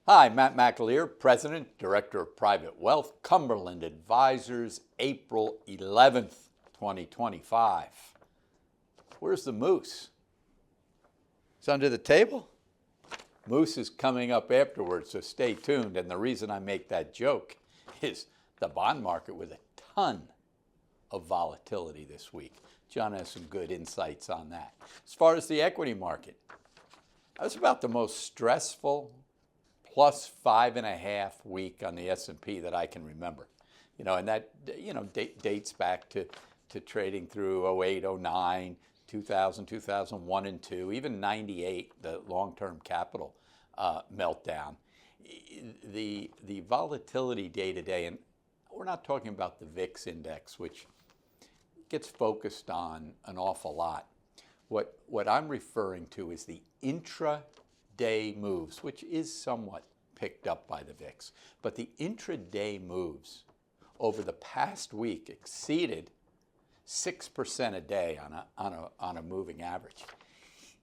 Hi, Matt McAleer, President, Director of Private Wealth, Cumberland Advisors, April 11th, 2025. Where's the moose? It's under the table. Moose is coming up afterwards, so stay tuned. And the reason I make that joke is the bond market with a ton of volatility this week. John has some good insights on that. As far as the equity market, that was about the most stressful plus 5.5 week on the S&P that I can remember. And that dates back to trading through 08, 09, 2000, 2001 and 2, even 98, the long-term capital meltdown. The volatility day to day, and we're not talking about the VIX index, which gets focused on an awful lot. What I'm referring to is the intraday moves, which is somewhat picked up by the VIX. But the intraday moves over the past week exceeded 6% a day on a moving average.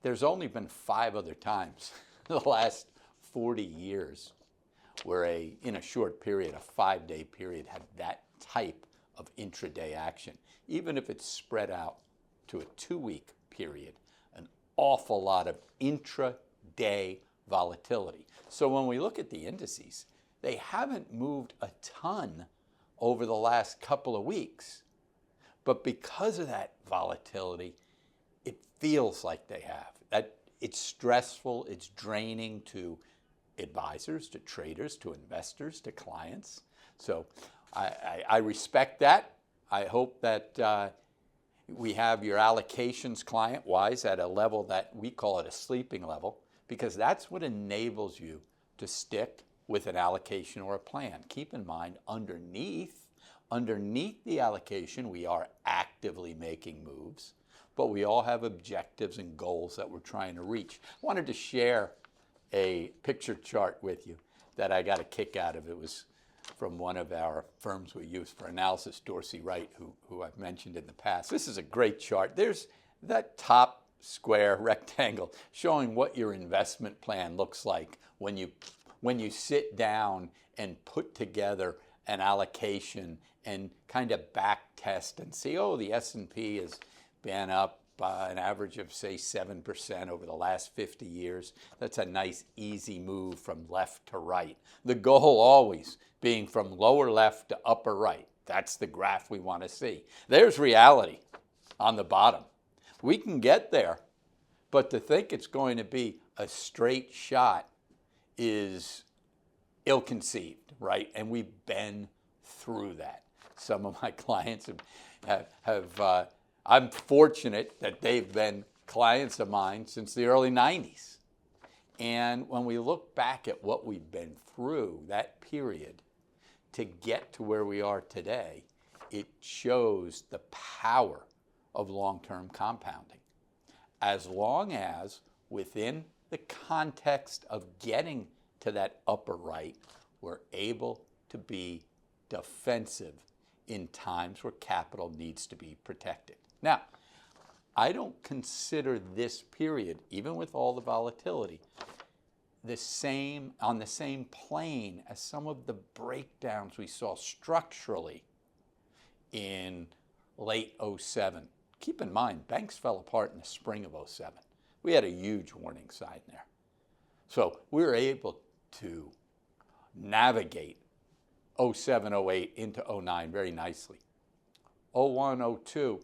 There's only been 5 other times in the last 40 years where in a short period, a 5-day period, had that type of intraday action. Even if it's spread out to a 2-week period, an awful lot of intraday volatility. So when we look at the indices, they haven't moved a ton over the last couple of weeks. But because of that volatility, it feels like they have. That it's stressful, it's draining to advisors, to traders, to investors, to clients. So I respect that. I hope that we have your allocations client-wise at a level that we call it a sleeping level, because that's what enables you to stick with an allocation or a plan. Keep in mind, underneath the allocation, we are actively making moves, but we all have objectives and goals that we're trying to reach. I wanted to share a picture chart with you that I got a kick out of. It was from one of our firms we use for analysis, Dorsey Wright, who I've mentioned in the past. This is a great chart. There's that top square rectangle showing what your investment plan looks like when you sit down and put together an allocation and kind of back test and see, the S&P has been up an average of, say, 7% over the last 50 years. That's a nice, easy move from left to right. The goal always being from lower left to upper right. That's the graph we want to see. There's reality on the bottom. We can get there, but to think it's going to be a straight shot is ill-conceived, right? And we've been through that. Some of my clients have I'm fortunate that they've been clients of mine since the early 90s. And when we look back at what we've been through, that period, to get to where we are today, it shows the power of long-term compounding. As long as within the context of getting to that upper right, we're able to be defensive in times where capital needs to be protected. Now, I don't consider this period, even with all the volatility, on the same plane as some of the breakdowns we saw structurally in late 07. Keep in mind, banks fell apart in the spring of 07. We had a huge warning sign there. So we were able to navigate 07, 08 into 09 very nicely. 01, 02,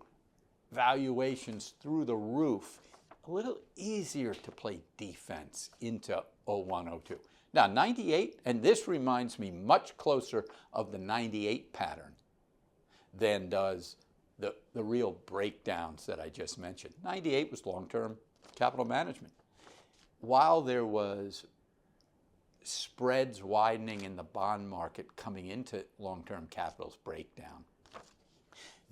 valuations through the roof. A little easier to play defense into 01, 02. Now, 98, and this reminds me much closer of the 98 pattern than does the real breakdowns that I just mentioned. 98 was long-term capital management. While there was spreads widening in the bond market coming into long-term capital's breakdown,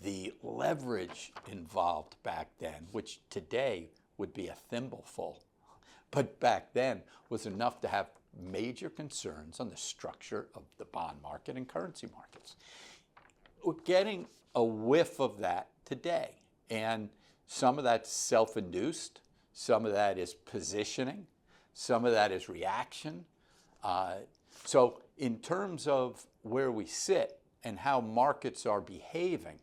the leverage involved back then, which today would be a thimbleful, but back then was enough to have major concerns on the structure of the bond market and currency markets. We're getting a whiff of that today, and some of that's self-induced, some of that is positioning, some of that is reaction. So in terms of where we sit and how markets are behaving,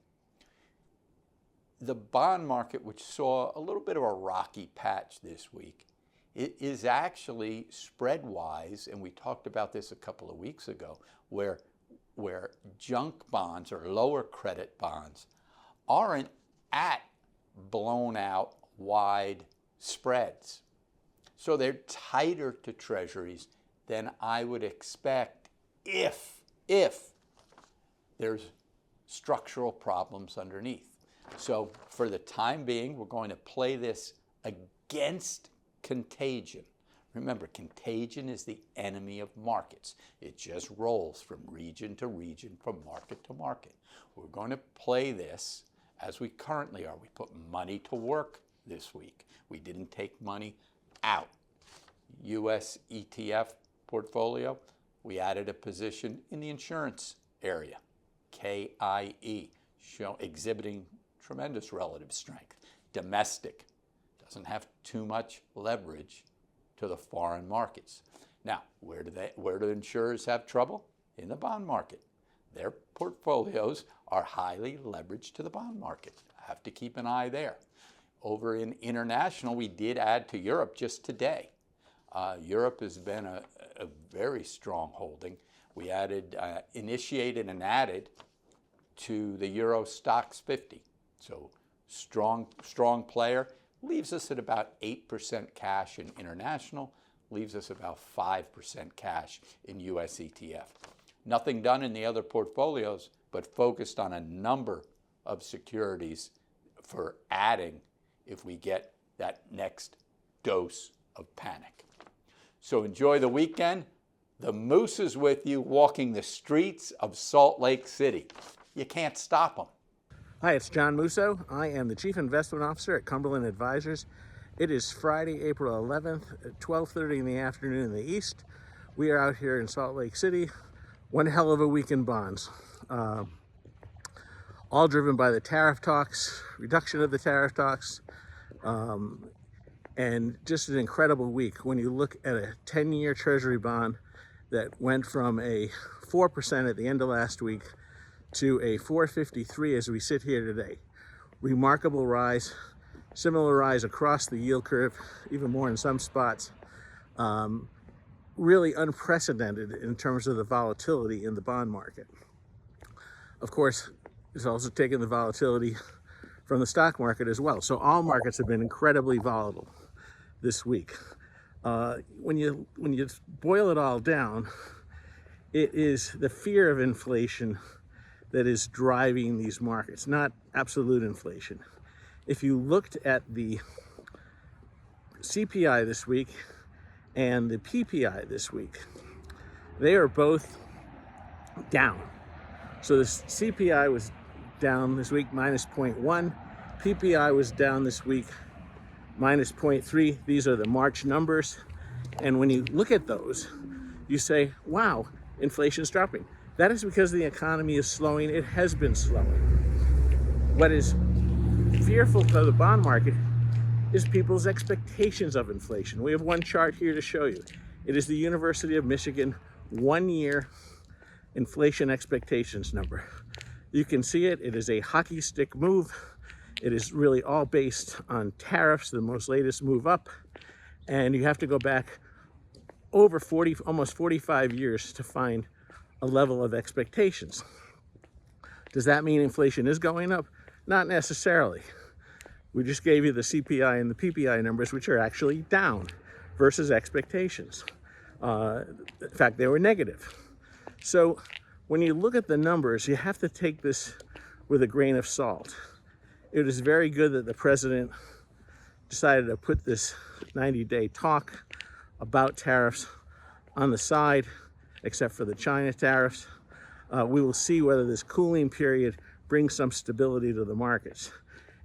the bond market, which saw a little bit of a rocky patch this week, it is actually spread-wise, and we talked about this a couple of weeks ago, where junk bonds or lower credit bonds aren't at blown out wide spreads. So they're tighter to treasuries than I would expect if there's structural problems underneath. So for the time being, we're going to play this against contagion. Remember, contagion is the enemy of markets. It just rolls from region to region, from market to market. We're going to play this as we currently are. We put money to work this week. We didn't take money out. US ETF portfolio, we added a position in the insurance area, KIE, exhibiting tremendous relative strength. Domestic, doesn't have too much leverage to the foreign markets. Now, where do insurers have trouble? In the bond market. Their portfolios are highly leveraged to the bond market. Have to keep an eye there. Over in international, we did add to Europe just today. Europe has been a very strong holding. We initiated and added to the Euro Stocks 50. So strong player. Leaves us at about 8% cash in international, leaves us about 5% cash in US ETF. Nothing done in the other portfolios, but focused on a number of securities for adding if we get that next dose of panic. So enjoy the weekend. The Moose is with you, walking the streets of Salt Lake City. You can't stop them. Hi, it's John Musso. I am the Chief Investment Officer at Cumberland Advisors. It is Friday, April 11th at 12:30 in the afternoon in the East. We are out here in Salt Lake City. One hell of a week in bonds. All driven by the tariff talks, reduction of the tariff talks, and just an incredible week when you look at a 10-year Treasury bond that went from a 4% at the end of last week to a 4.53 as we sit here today. Remarkable rise, similar rise across the yield curve, even more in some spots. Really unprecedented in terms of the volatility in the bond market. Of course, it's also taken the volatility from the stock market as well. So all markets have been incredibly volatile this week. When you boil it all down, it is the fear of inflation that is driving these markets, not absolute inflation. If you looked at the CPI this week and the PPI this week, they are both down. So the CPI was down this week, minus 0.1. PPI was down this week, minus 0.3. These are the March numbers. And when you look at those, you say, wow, inflation's dropping. That is because the economy is slowing. It has been slowing. What is fearful for the bond market is people's expectations of inflation. We have one chart here to show you. It is the University of Michigan 1-year inflation expectations number. You can see it. It is a hockey stick move. It is really all based on tariffs, the most latest move up. And you have to go back over 40, almost 45 years to find a level of expectations. Does that mean inflation is going up? Not necessarily. We just gave you the CPI and the PPI numbers, which are actually down versus expectations. In fact, they were negative. So when you look at the numbers, you have to take this with a grain of salt. It is very good that the president decided to put this 90-day talk about tariffs on the side, except for the China tariffs. We will see whether this cooling period brings some stability to the markets.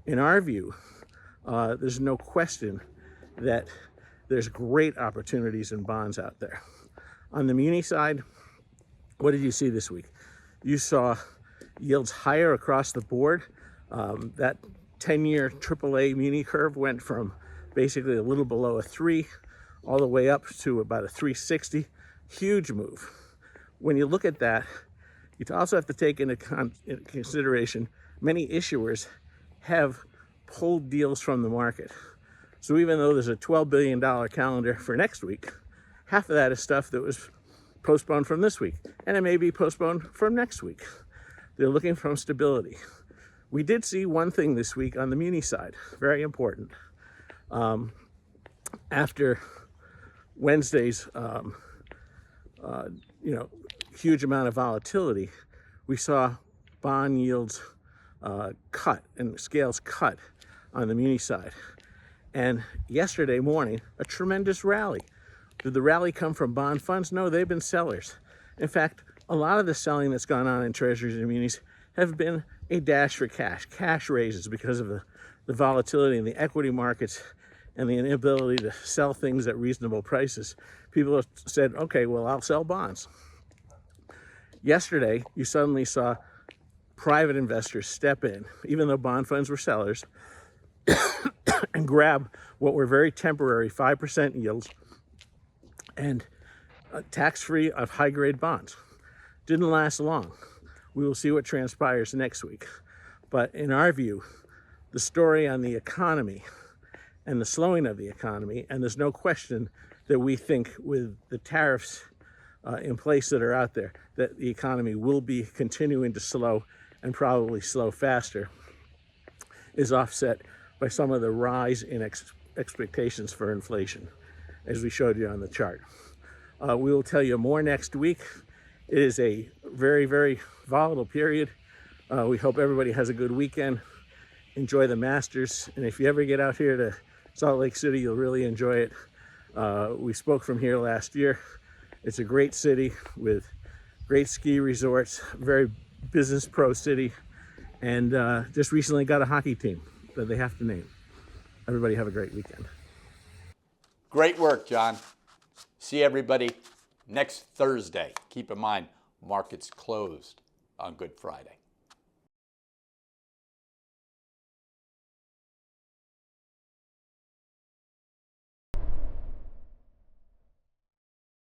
In our view, there's no question that there's great opportunities in bonds out there. On the muni side, what did you see this week? You saw yields higher across the board. That 10-year AAA muni curve went from basically a little below a 3 all the way up to about a 360. Huge move. When you look at that, you also have to take into consideration many issuers have pulled deals from the market. So even though there's a $12 billion calendar for next week, half of that is stuff that was postponed from this week, and it may be postponed from next week. They're looking for stability. We did see one thing this week on the muni side, very important. After Wednesday's huge amount of volatility, we saw bond yields cut and scales cut on the muni side. And yesterday morning, a tremendous rally. Did the rally come from bond funds? No, they've been sellers. In fact, a lot of the selling that's gone on in treasuries and munis have been a dash for cash raises because of the volatility in the equity markets and the inability to sell things at reasonable prices. People have said, okay, well, I'll sell bonds. Yesterday, you suddenly saw private investors step in, even though bond funds were sellers, and grab what were very temporary 5% yields and tax-free of high-grade bonds. Didn't last long. We will see what transpires next week. But in our view, the story on the economy and the slowing of the economy, and there's no question that we think with the tariffs in place that are out there, that the economy will be continuing to slow and probably slow faster, is offset by some of the rise in expectations for inflation, as we showed you on the chart. We will tell you more next week. It is a very, very volatile period. We hope everybody has a good weekend. Enjoy the Masters. And if you ever get out here to Salt Lake City, you'll really enjoy it. We spoke from here last year. It's a great city with great ski resorts, very business pro city, and just recently got a hockey team that they have to name. Everybody have a great weekend. Great work, John. See everybody next Thursday. Keep in mind, markets closed on Good Friday.